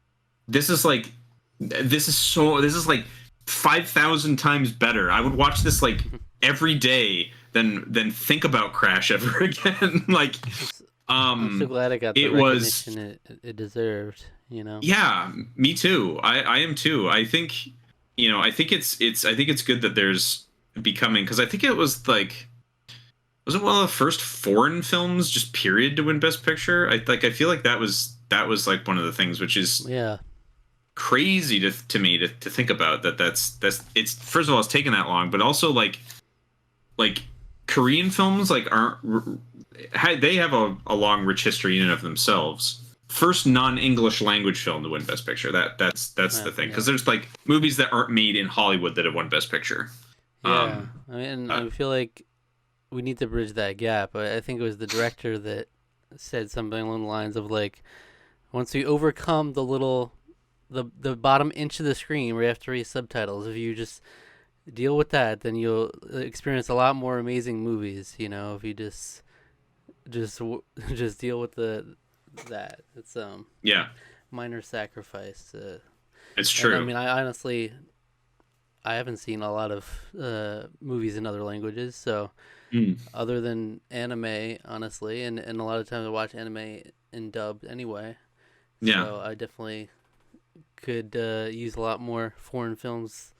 S2: This is like this is like 5,000 times better. I would watch this like every day than think about Crash ever again. Like
S1: It's, I'm so
S2: um
S1: glad it got the
S2: it was
S1: recognition it deserved.
S2: yeah, me too. I am too. I think I think it's good that there's becoming because I think it was like wasn't one of the first foreign films just period to win Best Picture. I feel like that was like one of the things which is
S1: Yeah.
S2: crazy to me to think about that's it's first of all it's taken that long, but also like Korean films like aren't they have a long rich history in and of themselves. First non-English language film to win Best Picture. That's the thing
S1: Yeah.
S2: because there's like movies that aren't made in Hollywood that have won Best Picture.
S1: Yeah.
S2: Um,
S1: I mean,
S2: uh,
S1: I feel like we need to bridge that gap. I think it was the director that said something along the lines of like, once we overcome the bottom inch of the screen where you have to read subtitles, if you just deal with that, then you'll experience a lot more amazing movies. If you just just deal with that. It's
S2: Yeah,
S1: minor sacrifice.
S2: it's
S1: And I
S2: true.
S1: mean, I honestly I haven't seen a lot of movies in other languages, so
S2: Mm.
S1: other than anime, honestly, and a lot of times I watch anime in dubbed anyway.
S2: Yeah,
S1: So I definitely could use a lot more foreign films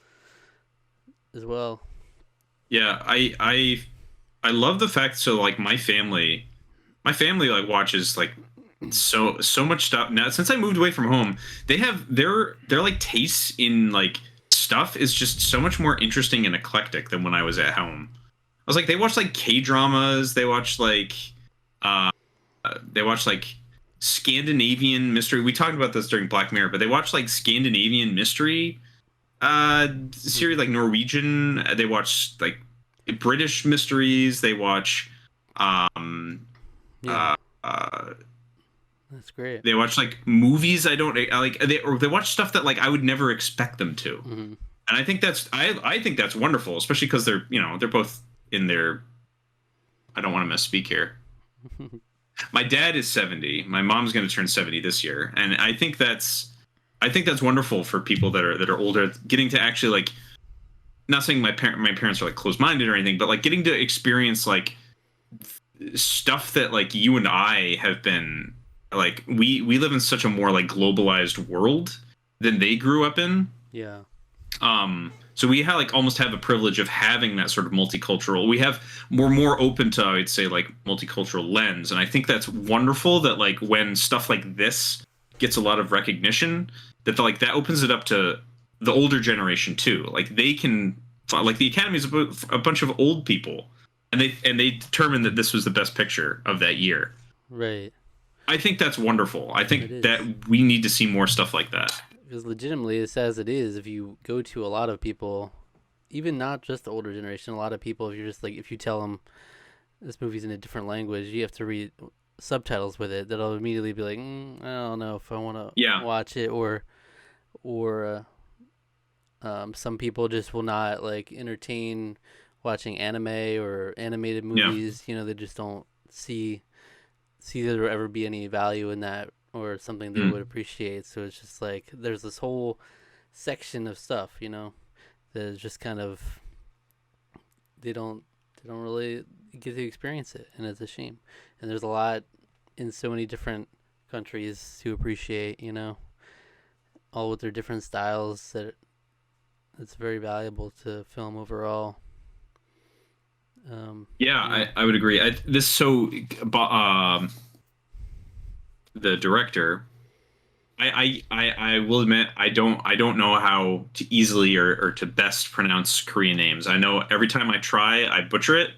S1: as well.
S2: yeah. I love the fact. So like my family like watches like so much stuff now. Since I moved away from home, they have their like tastes in like stuff is just so much more interesting and eclectic than when I was at home. I was like, they watch like K dramas, uh they watch like Scandinavian mystery. We talked about this during Black Mirror, but they watch like Scandinavian mystery series,
S1: Hmm.
S2: like Norwegian. They watch like British mysteries. They watch um
S1: Yeah,
S2: uh, uh
S1: that's great.
S2: they watch like movies I like they watch stuff that like I would never expect them to.
S1: Hmm.
S2: And I think I think that's wonderful, especially because they're they're both in their I don't want to misspeak here. My dad is 70. My mom's going to turn 70 this year, and I think that's wonderful for people that are older, getting to actually like not saying my parents are like closed minded or anything, but like getting to experience like stuff that like you and I have been like we live in such a more like globalized world than they grew up in.
S1: Yeah,
S2: So we have like almost have a privilege of having that sort of multicultural. We're more open to, I would say, like multicultural lens, and I think that's wonderful. That like when stuff like this gets a lot of recognition, like that opens it up to the older generation too. Like they can like the Academy is a bunch of old people, and they determined that this was the best picture of that year.
S1: right.
S2: I think that's wonderful. I
S1: It
S2: think that
S1: is.
S2: we need to see more stuff like that.
S1: Because legitimately, as sad as it is, if you go to a lot of people, even not just the older generation, a lot of people, if you're just like, if you tell them this movie's in a different language, you have to read subtitles with it. That'll immediately be like, I don't know if I want to
S2: Yeah.
S1: watch it, or some people just will not like entertain watching anime or animated
S2: Yeah.
S1: movies. They just don't see there will ever be any value in that or something they would
S2: Mm.
S1: appreciate. So it's just like there's this whole section of stuff, that is just kind of they don't really get to experience it, and it's a shame. And there's a lot in so many different countries to appreciate, all with their different styles that it's very valuable to film overall.
S2: Yeah,
S1: Yeah.
S2: I would agree. The director, I will admit I don't know how to easily or to best pronounce Korean names. I know every time I try I butcher it.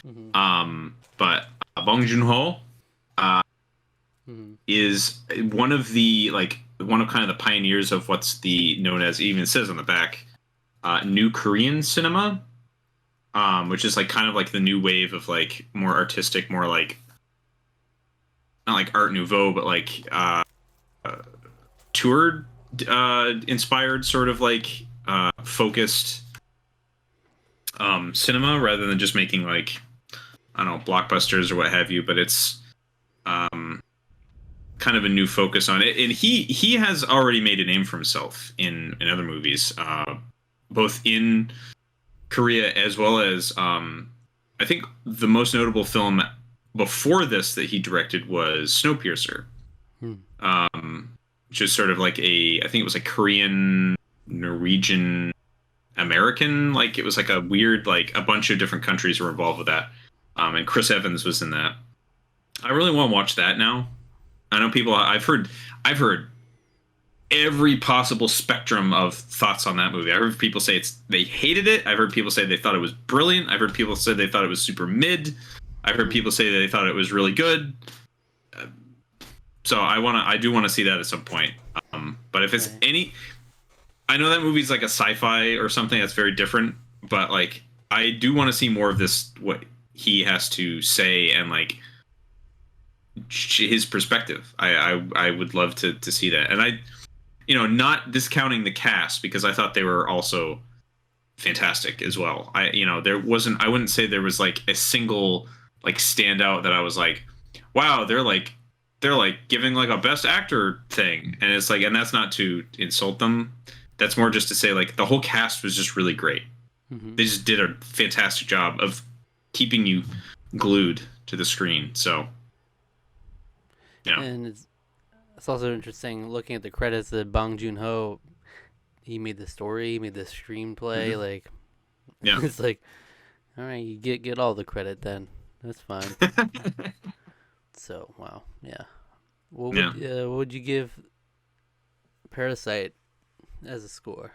S1: Hmm.
S2: But Bong Joon Ho uh,
S1: Hmm.
S2: is one of the like one of kind of the pioneers of what's the known as, it even says on the back, new Korean cinema, which is like kind of like the new wave of like more artistic, more like not like Art Nouveau, but like tour inspired sort of like focused cinema rather than just making like I don't know blockbusters or what have you. But it's um, kind of a new focus on it, and he has already made a name for himself in other movies, both in Korea as well as I think the most notable film before this that he directed was Snowpiercer,
S1: Hmm.
S2: which is sort of like I think it was like Korean, Norwegian, American. Like it was like a weird, like a bunch of different countries were involved with that. And Chris Evans was in that. I really want to watch that now. I know people. I've heard every possible spectrum of thoughts on that movie. I heard people say they hated it. I've heard people say they thought it was brilliant. I've heard people say they thought it was super mid. I've heard
S1: Hmm.
S2: people say they thought it was really good. So I do want to see that at some point. But if it's
S1: Right.
S2: any, I know that movie's like a sci-fi or something that's very different. But like, I do want to see more of this. What he has to say and like his perspective. I would love to see that. And not discounting the cast because I thought they were also fantastic as well. There wasn't, I wouldn't say there was like a single like standout that I was like, wow, they're like giving like a best actor thing. And it's like, and that's not to insult them. That's more just to say like the whole cast was just really great.
S1: Hmm.
S2: They just did a fantastic job of keeping you glued to the screen. So, yeah.
S1: And it's also interesting looking at the credits that Bong Joon Ho, he made the story, he made the screenplay.
S2: Hmm.
S1: Like,
S2: Yeah.
S1: it's like, all right, you get all the credit then. That's fine. So wow, yeah.
S2: Yeah.
S1: What would you give Parasite as a score?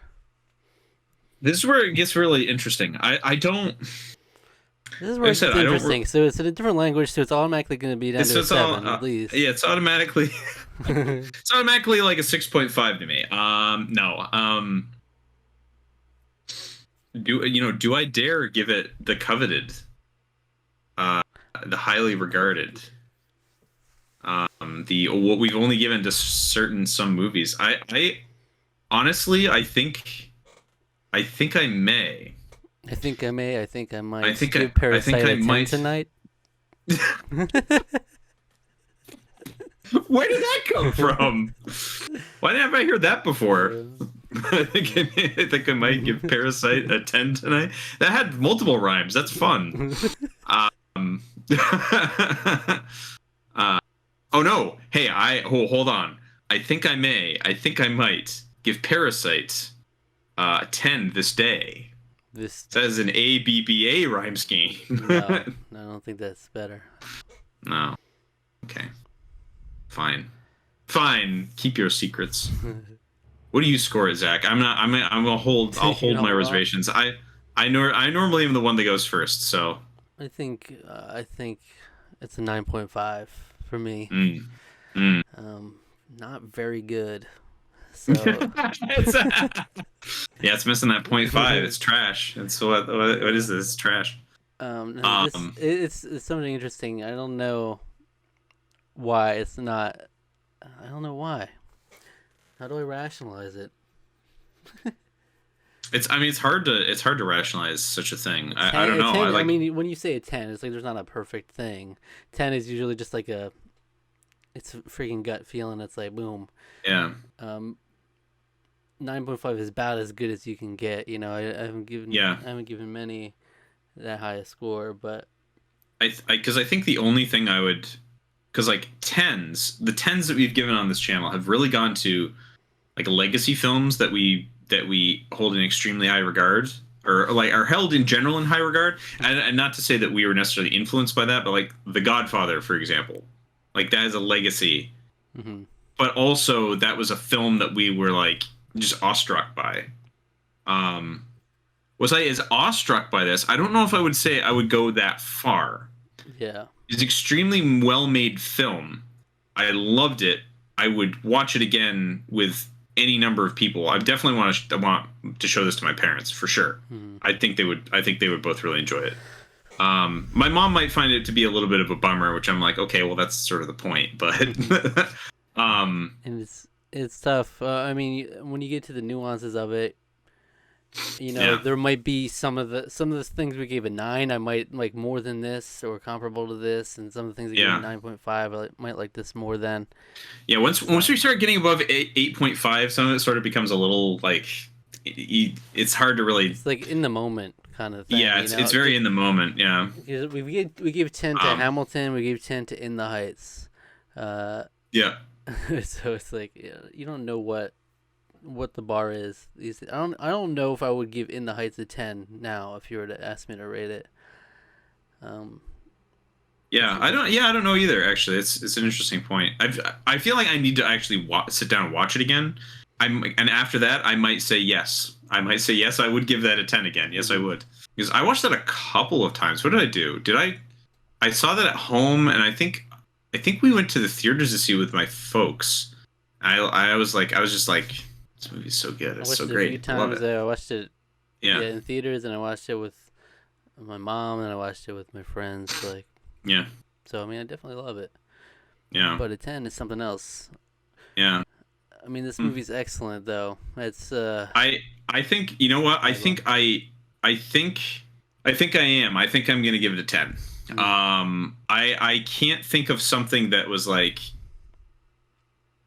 S2: This is where it gets really interesting. I don't,
S1: This is
S2: like
S1: where
S2: I
S1: it
S2: said,
S1: gets
S2: I don't.
S1: interesting. So it's in a different language, so it's automatically going to be down
S2: It's
S1: to a
S2: just all,
S1: 7 at least.
S2: yeah. It's automatically, it's automatically like a 6.5 to me. No. Do I dare give it the coveted, uh, the highly regarded, the what we've only given to some movies? I honestly, I think I may.
S1: I think I may. I think I might.
S2: I think
S1: Give
S2: I think
S1: Parasite
S2: I
S1: a 10
S2: might.
S1: tonight.
S2: Where did that come from? Why haven't I heard that before? I think I might give Parasite a 10 tonight. That had multiple rhymes. That's fun. Um, oh no. Hey, hold on. I think I may. I think I might give Parasite a 10 this day.
S1: This
S2: That is an ABBA rhyme scheme.
S1: no, I don't think that's better.
S2: No. Okay. Fine. Fine. Keep your secrets. What do you score it, Zach? I'm not. I'm gonna hold. I'll hold my reservations. I normally am the one that goes first. So.
S1: I think it's a 9.5 for me.
S2: Mm. Mm.
S1: Not very good. So
S2: Yeah, it's missing that 0.5. It's trash. It's what is this? It's trash.
S1: no, it's something interesting. I don't know why it's not. I don't know why. How do I rationalize it?
S2: It's hard to rationalize such a thing. I don't know.
S1: 10, I mean, when you say a 10, it's like there's not a perfect thing. 10 is usually just like it's a freaking gut feeling. It's like boom.
S2: Yeah.
S1: 9.5 is about as good as you can get. I haven't given
S2: Yeah.
S1: I haven't given many that high a score, but
S2: Because I think the only thing I would, because like the tens that we've given on this channel have really gone to like legacy films that we hold in extremely high regard, or like are held in general in high regard, and not to say that we were necessarily influenced by that, but like The Godfather, for example, like that is a legacy,
S1: mm-hmm.
S2: but also that was a film that we were like just awestruck by. Was I as awestruck by this? I don't know if I would say I would go that far.
S1: Yeah.
S2: It's an extremely well-made film. I loved it. I would watch it again with any number of people. I definitely want to show this to my parents for sure.
S1: Mm-hmm.
S2: I think they would both really enjoy it. My mom might find it to be a little bit of a bummer, which I'm like, okay, well that's sort of the point. But
S1: and it's tough. I mean, when you get to the nuances of it,
S2: Yeah.
S1: there might be some of the things we gave a 9. I might like more than this or comparable to this, and some of the things we gave a 9.5. I might like this more than.
S2: Yeah, once we start getting above 8.5, some of it sort of becomes a little like it's hard to really.
S1: It's like in the moment kind of thing.
S2: Yeah, it's very in the moment. Yeah.
S1: We gave 10 to Hamilton. We gave 10 to In the Heights.
S2: Yeah.
S1: So it's like you don't know what the bar is. I don't know if I would give In the Heights a 10 now if you were to ask me to rate it.
S2: Yeah, I don't know either. Actually, it's an interesting point. I feel like I need to actually sit down and watch it again. And after that, I might say yes. I might say yes. I would give that a 10 again. Yes, I would, because I watched that a couple of times. What did I do? I saw that at home, and I think we went to the theaters to see it with my folks. I was just like, this movie's so good. It's so great.
S1: A few times. I watched it in theaters, and I watched it with my mom, and I watched it with my friends. Like,
S2: yeah.
S1: So I mean, I definitely love it.
S2: Yeah.
S1: But a 10 is something else.
S2: Yeah.
S1: I mean, this movie's excellent, though. It's
S2: I think, you know what? I think I think I am. I think I'm gonna give it a 10. I can't think of something that was like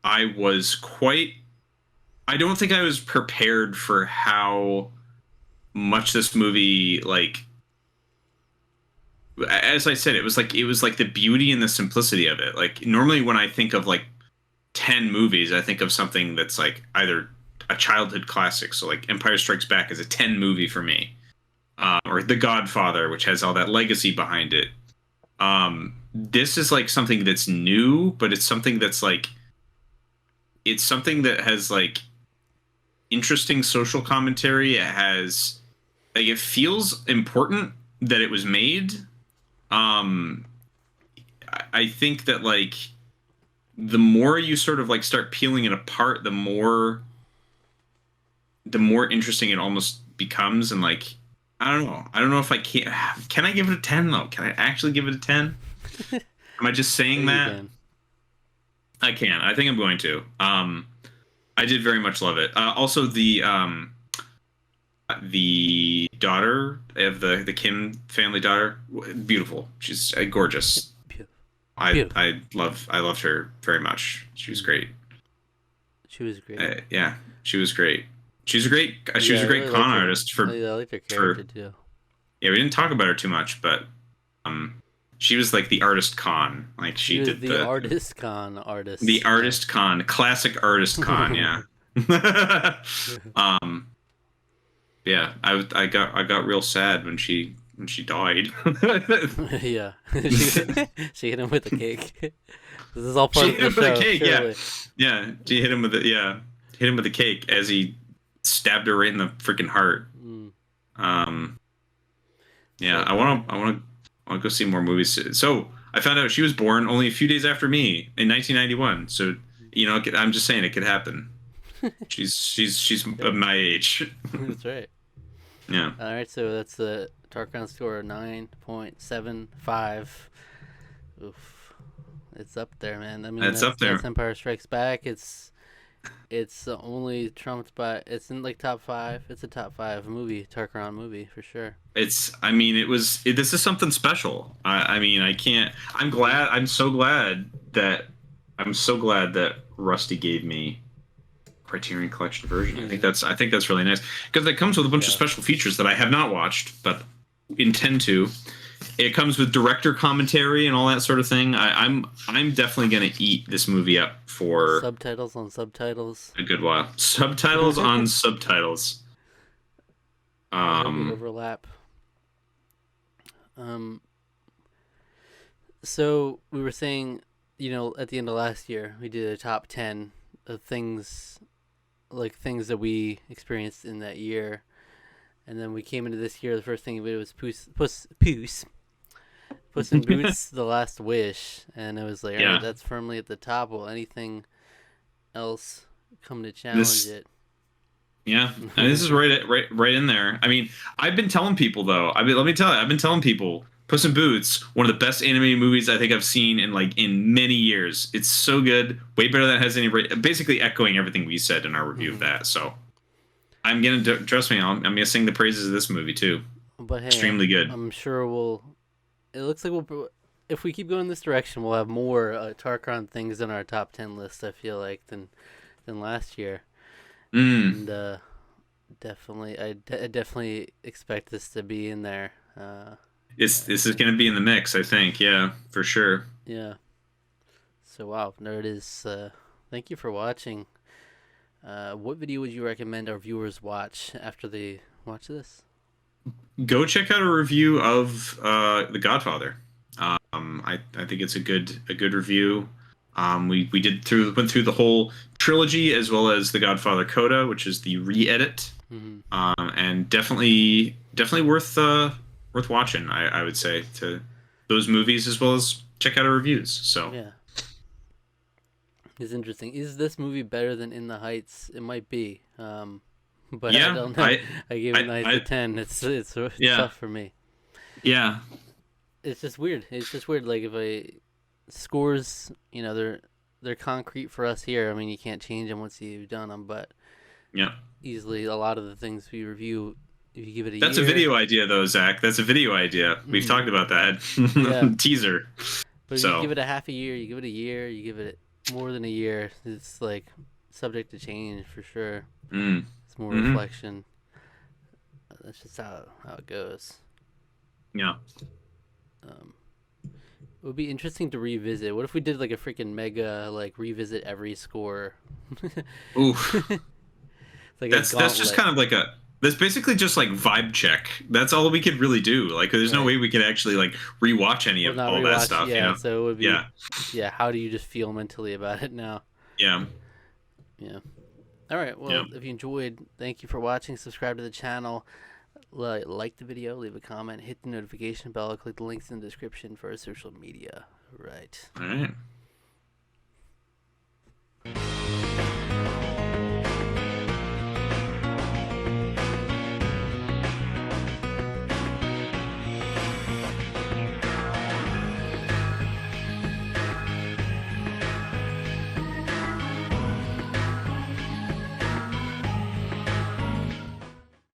S2: I was quite. I don't think I was prepared for how much this movie like. As I said, it was like the beauty and the simplicity of it. Like normally when I think of like 10 movies, I think of something that's like either a childhood classic. So like Empire Strikes Back is a 10 movie for me, or The Godfather, which has all that legacy behind it. This is like something that's new, but it's something that's like it's something that has like interesting social commentary. It has like it feels important that it was made. Um, I think that like the more you sort of like start peeling it apart, the more interesting it almost becomes. And like I don't know. I don't know if I can I give it a 10 though? Can I actually give it a 10? Am I just saying
S1: You
S2: that?
S1: can.
S2: I can. I think I'm going to. I did very much love it. Also, the daughter of the Kim family daughter, beautiful. She's gorgeous.
S1: Beautiful.
S2: I
S1: Beautiful.
S2: I loved her very much. She was great.
S1: She was great.
S2: Yeah, she was great. She was
S1: Yeah,
S2: a
S1: I
S2: great
S1: really
S2: con
S1: liked her.
S2: artist for
S1: I liked her
S2: for
S1: character too.
S2: yeah. We didn't talk about her too much, but um, she was like the artist con. Like
S1: She
S2: she
S1: was
S2: did
S1: the artist con
S2: the
S1: artist.
S2: artist con, classic artist con. Yeah. um, yeah, I got real sad when she died.
S1: Yeah. She hit him with a cake. This is all part
S2: She
S1: of
S2: hit
S1: the
S2: him with a
S1: show,
S2: cake. Yeah,
S1: surely.
S2: yeah. She hit him with hit him with a cake as he stabbed her right in the freaking heart.
S1: Mm.
S2: Um, yeah,
S1: So
S2: I want to go see more movies. So I found out she was born only a few days after me in 1991. So you know, I'm just saying it could happen. She's
S1: yeah,
S2: of my age.
S1: that's right.
S2: Yeah,
S1: All right, so that's the Tarqaron score 9.75. Oof, it's up there, man. I mean,
S2: it's up
S1: that's
S2: there.
S1: Empire Strikes Back. It's only trumped by. It's in like top five. It's a top five movie, Tarqaron movie for sure.
S2: It's. I mean, this is something special. I mean, I can't. I'm glad. I'm so glad that Rusty gave me Criterion Collection version. I think that's really nice because it comes with a bunch of
S1: Yeah.
S2: special features that I have not watched but intend to. It comes with director commentary and all that sort of thing. I'm definitely gonna eat this movie up for
S1: Subtitles on subtitles.
S2: a good while. Subtitles on subtitles.
S1: There'll be
S2: Um,
S1: overlap. Um, so we were saying, at the end of last year, we did a top 10 of things, like things that we experienced in that year. And then we came into this year, the first thing we did was Puss in Boots, The Last Wish. And it was like, all
S2: yeah.
S1: right, that's firmly at the top. Will anything else come to challenge it?
S2: Yeah, and this is right in there. I mean, I've been telling people though. I mean, let me tell you, I've been telling people, Puss in Boots, one of the best animated movies I think I've seen in many years. It's so good, way better than it has any. Basically, echoing everything we said in our review of that. So, I'm gonna trust me. I'm gonna sing the praises of this movie too.
S1: But hey,
S2: Extremely good.
S1: I'm sure it looks like if we keep going this direction, we'll have more Tarkon things in our top 10 list. I feel like than last year, and definitely, I definitely expect this to be in there.
S2: This is gonna be in the mix. I think. Yeah, for sure.
S1: Yeah. So wow, there it is. Thank you for watching. What video would you recommend our viewers watch after they watch this?
S2: Go check out a review of The Godfather. I think it's a good review. We went through the whole trilogy as well as The Godfather Coda, which is the re-edit, and definitely worth watching. I would say to those movies as well as check out our reviews. So
S1: Yeah, it's interesting. Is this movie better than In the Heights? It might be. But I
S2: yeah,
S1: don't know. I gave it a 10. It's
S2: yeah,
S1: tough for me.
S2: yeah,
S1: It's just weird. Like if scores, they're concrete for us here. I mean, you can't change them once you've done them, but
S2: yeah.
S1: easily a lot of the things we review, if you give it a
S2: That's a
S1: year,
S2: video idea, though, Zach. That's a video idea. We've talked about that.
S1: Yeah.
S2: Teaser.
S1: but if you
S2: So
S1: give it a half a year, you give it a year, you give it more than a year, it's like subject to change for sure. It's more reflection. That's just how it goes.
S2: Yeah.
S1: It would be interesting to revisit. What if we did like a freaking mega like revisit every score?
S2: Oof.
S1: Like
S2: That's just kind of like that's basically just like vibe check. That's all we could really do. Like there's no way we could actually like rewatch any of all that stuff.
S1: Yeah,
S2: you know?
S1: so it would be yeah. How do you just feel mentally about it now?
S2: Yeah.
S1: Yeah. All right. Well, if you enjoyed, thank you for watching. Subscribe to the channel. Like the video, leave a comment, hit the notification bell, click the links in the description for our social media. Right.
S2: All right.